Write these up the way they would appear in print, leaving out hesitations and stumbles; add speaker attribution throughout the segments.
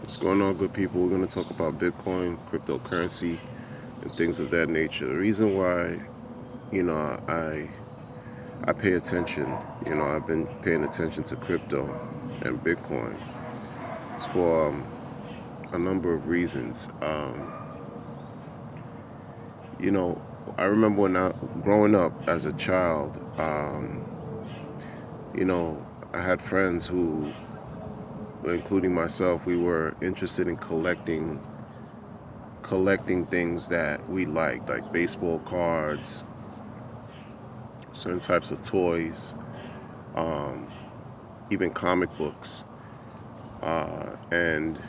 Speaker 1: What's going on, good people? We're going to talk about Bitcoin, cryptocurrency, and things of that nature. The reason why, you know, I pay attention, I've been paying attention to crypto and Bitcoin. It's for a number of reasons. You know, I remember growing up as a child, I had friends who, including myself, we were interested in collecting things that we like baseball cards, certain types of toys, even comic books. And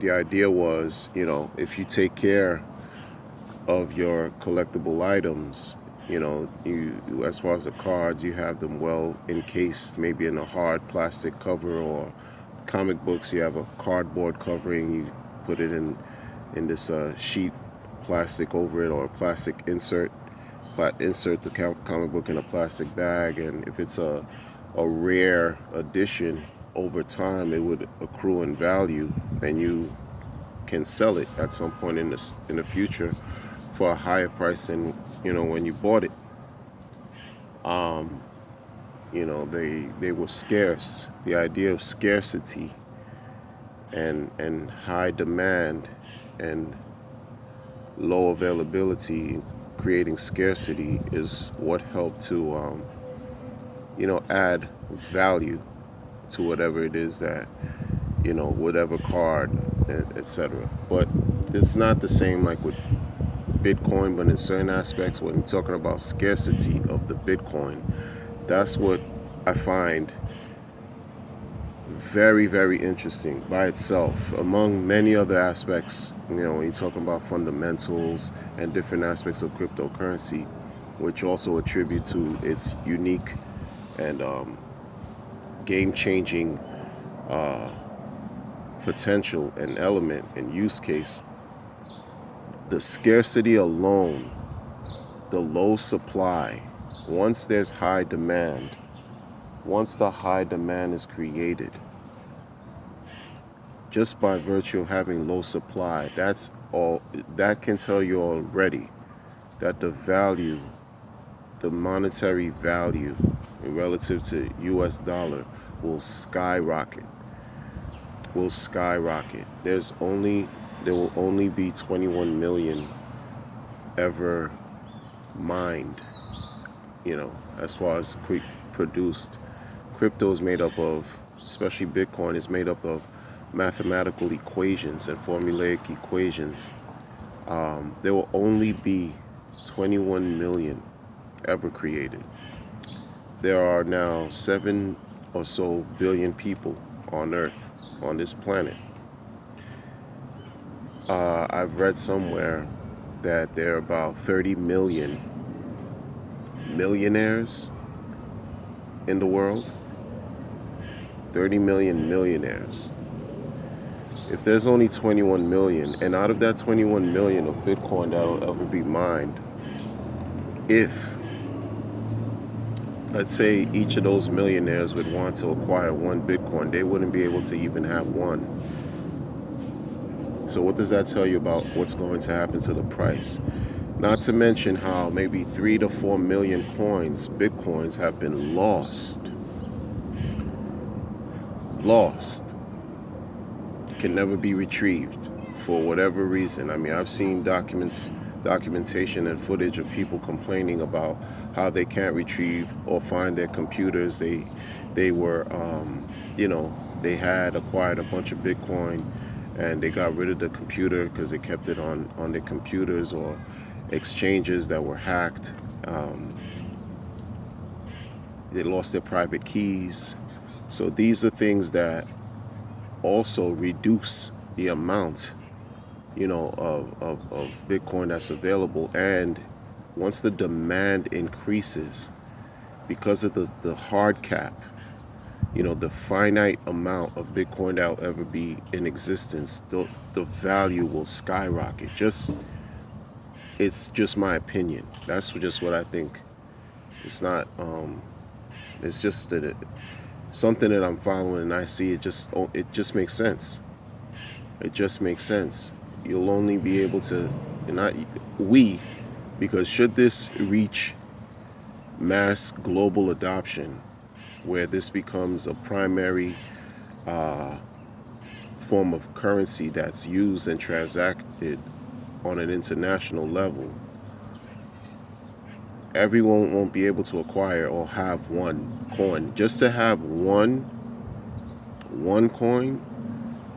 Speaker 1: the idea was, if you take care of your collectible items, you as far as the cards, you have them well encased, maybe in a hard plastic cover, or comic books, you have a cardboard covering, you put it in this sheet plastic over it, or a plastic insert the comic book in a plastic bag, and if it's a rare edition, over time it would accrue in value, and you can sell it at some point in the future for a higher price than when you bought it. They were scarce. The idea of scarcity and high demand and low availability, creating scarcity, is what helped to add value to whatever it is that, whatever card, etc. But it's not the same like with Bitcoin, but in certain aspects, when you're talking about scarcity of the Bitcoin, that's what I find very, very interesting by itself, among many other aspects, when you're talking about fundamentals and different aspects of cryptocurrency, which also attribute to its unique and game-changing potential and element and use case. The scarcity alone, the low supply, once there's high demand, once the high demand is created, just by virtue of having low supply, that's all that can tell you already that the value, the monetary value relative to US dollar will skyrocket. There will only be 21 million ever mined, as far as produced. Crypto is made up of, especially Bitcoin, is made up of mathematical equations and formulaic equations. There will only be 21 million ever created. There are now 7 or so billion people on Earth, on this planet. I've read somewhere that there are about 30 million millionaires in the world. 30 million millionaires. If there's only 21 million, and out of that 21 million of Bitcoin that will ever be mined, if, let's say, each of those millionaires would want to acquire one Bitcoin, they wouldn't be able to even have one. So what does that tell you about what's going to happen to the price? Not to mention how maybe 3 to 4 million Bitcoins, have been lost, can never be retrieved for whatever reason. I mean, I've seen documentation and footage of people complaining about how they can't retrieve or find their computers. They were, they had acquired a bunch of Bitcoin, and they got rid of the computer because they kept it on their computers or exchanges that were hacked. They lost their private keys. So these are things that also reduce the amount, of Bitcoin that's available. And once the demand increases, because of the hard cap, the finite amount of Bitcoin that will ever be in existence, the value will skyrocket. It's just my opinion. That's just what I think. It's not, it's just that something that I'm following, and I see it just makes sense. It just makes sense. You'll only be able to, not we, because should this reach mass global adoption, where this becomes a primary form of currency that's used and transacted on an international level, everyone won't be able to acquire or have one coin. Just to have one coin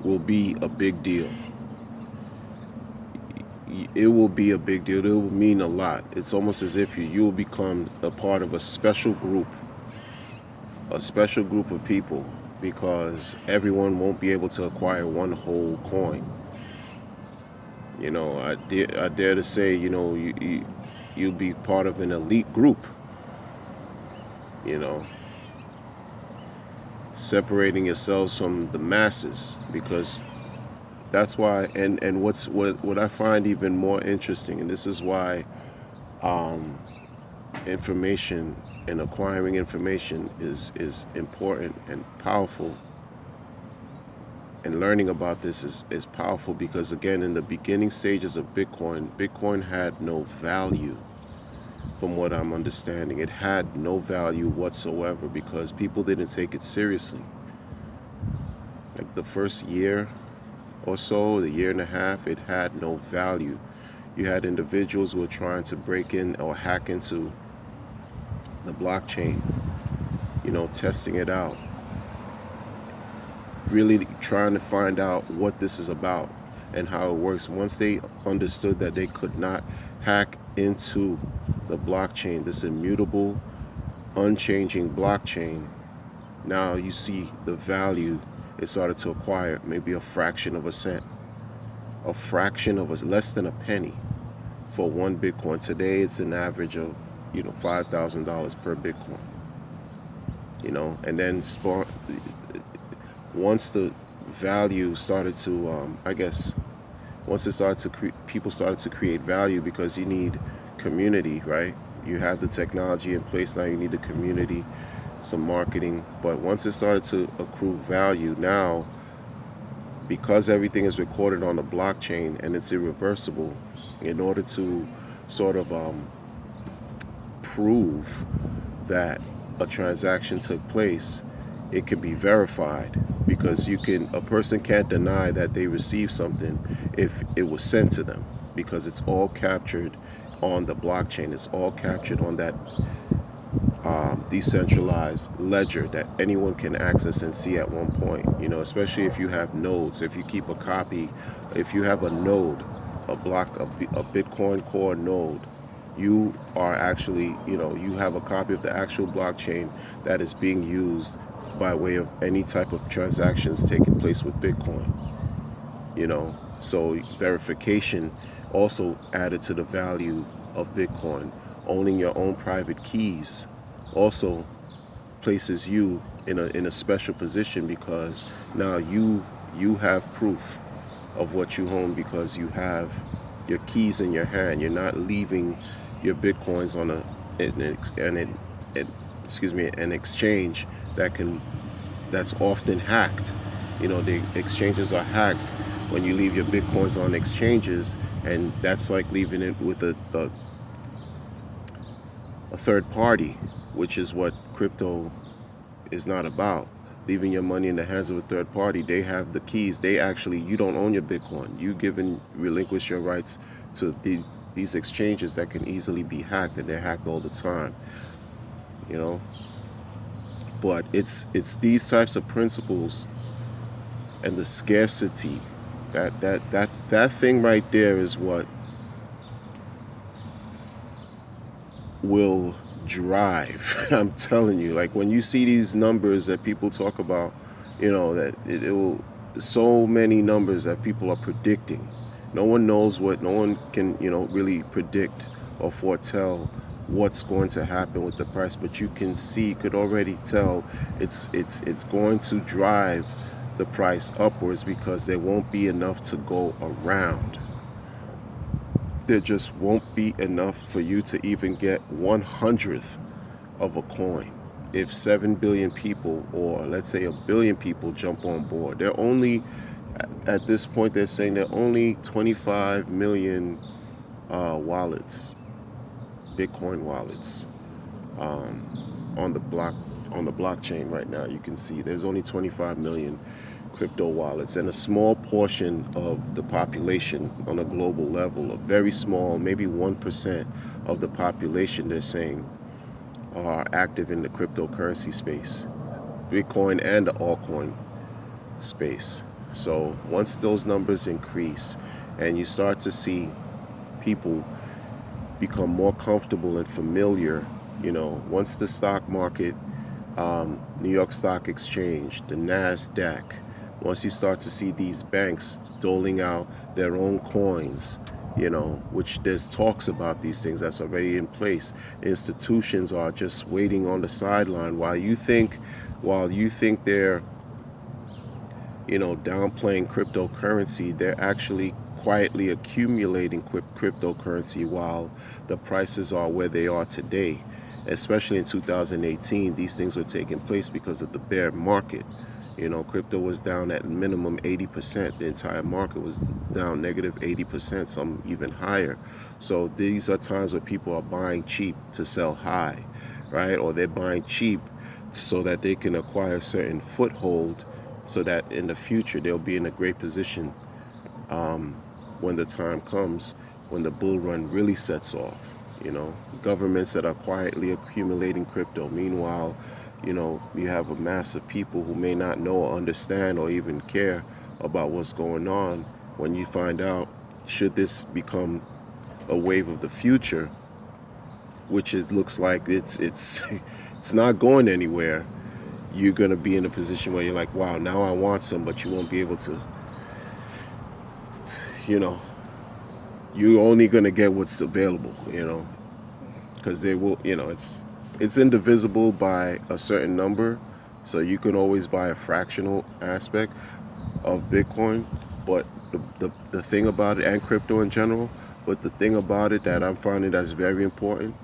Speaker 1: will be a big deal. It will be a big deal. It will mean a lot. It's almost as if you will become a part of a special group of people, because everyone won't be able to acquire one whole coin. I dare to say, you'll be part of an elite group, separating yourselves from the masses, because that's why. And what I find even more interesting, and this is why information and acquiring information is important and powerful, and learning about this is powerful, because again, in the beginning stages of Bitcoin had no value. From what I'm understanding, it had no value whatsoever, because people didn't take it seriously. Like the first year or so, the year and a half, it had no value. You had individuals who were trying to break in or hack into the blockchain, testing it out, really trying to find out what this is about and how it works. Once they understood that they could not hack into the blockchain, this immutable, unchanging blockchain, now you see the value it started to acquire, maybe a fraction of a cent, less than a penny for one Bitcoin. Today it's an average of $5,000 per Bitcoin. And then once the value started to, once it started to people started to create value, because you need community, right? You have the technology in place, now you need the community, some marketing. But once it started to accrue value, now, because everything is recorded on the blockchain and it's irreversible, in order to sort of prove that a transaction took place, it can be verified, because a person can't deny that they received something if it was sent to them, because it's all captured on the blockchain. It's all captured on that decentralized ledger that anyone can access and see at one point. Especially if you have nodes, if you keep a copy, if you have a node, a Bitcoin Core node, you are actually, you have a copy of the actual blockchain that is being used by way of any type of transactions taking place with Bitcoin. So verification also added to the value of Bitcoin. Owning your own private keys also places you in a special position, because now you have proof of what you own, because you have your keys in your hand. You're not leaving your Bitcoins on an exchange that's often hacked. The exchanges are hacked when you leave your Bitcoins on exchanges, and that's like leaving it with a third party, which is what crypto is not about. Leaving your money in the hands of a third party. They have the keys. You don't own your Bitcoin. You relinquish your rights to these exchanges that can easily be hacked, and they're hacked all the time. But it's these types of principles and the scarcity, that thing right there is what will drive. I'm telling you, like when you see these numbers that people talk about, that it will, so many numbers that people are predicting. No one can, really predict or foretell what's going to happen with the price, but could already tell it's going to drive the price upwards, because there won't be enough to go around. There just won't be enough for you to even get 1/100th of a coin. If 7 billion people, or let's say 1 billion people, jump on board, they're only At this point, they're saying that only 25 million wallets, Bitcoin wallets, on the blockchain right now. You can see there's only 25 million crypto wallets, and a small portion of the population on a global level, a very small, maybe 1% of the population, they're saying, are active in the cryptocurrency space, Bitcoin and the altcoin space. So once those numbers increase and you start to see people become more comfortable and familiar, once the stock market, New York Stock Exchange, the NASDAQ, once you start to see these banks doling out their own coins, which there's talks about these things that's already in place. Institutions are just waiting on the sideline while you think they're, downplaying cryptocurrency. They're actually quietly accumulating cryptocurrency while the prices are where they are today. Especially in 2018, these things were taking place because of the bear market. Crypto was down at minimum 80%. The entire market was down negative 80%, some even higher. So these are times where people are buying cheap to sell high, right? Or they're buying cheap so that they can acquire a certain foothold so that in the future they'll be in a great position when the time comes, when the bull run really sets off. Governments that are quietly accumulating crypto. Meanwhile, you have a mass of people who may not know or understand or even care about what's going on. When you find out, should this become a wave of the future, which looks like it's it's not going anywhere, you're going to be in a position where you're like, wow, now I want some, but you won't be able to, you're only going to get what's available, because they will, it's indivisible by a certain number, so you can always buy a fractional aspect of Bitcoin. But the thing about it, and crypto in general, but the thing about it that I'm finding that's very important,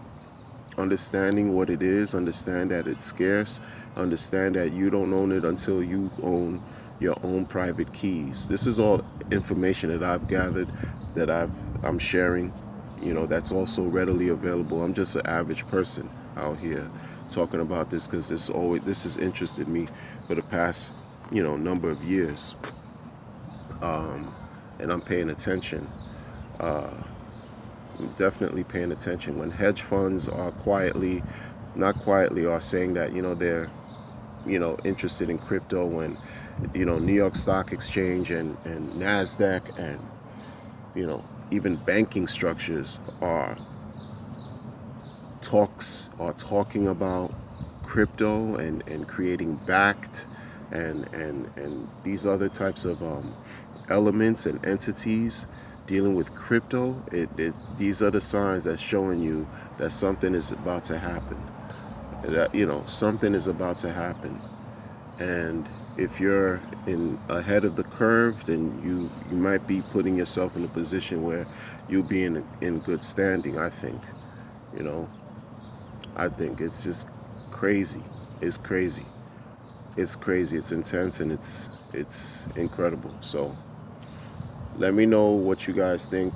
Speaker 1: understanding what it is, understand that it's scarce, understand that you don't own it until you own your own private keys. This is all information that I've gathered, that I'm sharing, that's also readily available. I'm just an average person out here talking about this because this has interested me for the past, number of years. And I'm paying attention. I'm definitely paying attention. When hedge funds are are saying that, they're, interested in crypto, when, New York Stock Exchange and NASDAQ and, even banking structures are talking about crypto and creating backed and these other types of elements and entities dealing with crypto, these are the signs that's showing you that something is about to happen. That, something is about to happen. And if you're ahead of the curve, then you might be putting yourself in a position where you'll be in good standing, I think. I think it's just crazy. It's crazy. It's crazy. It's intense, and it's incredible. So let me know what you guys think.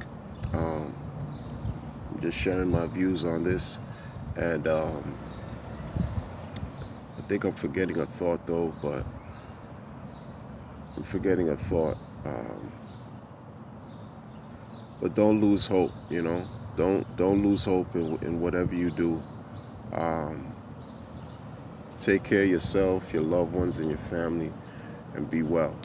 Speaker 1: I'm just sharing my views on this, and I think I'm forgetting a thought though, but I'm forgetting a thought. But don't lose hope. Don't lose hope in whatever you do. Take care of yourself, your loved ones, and your family, and be well.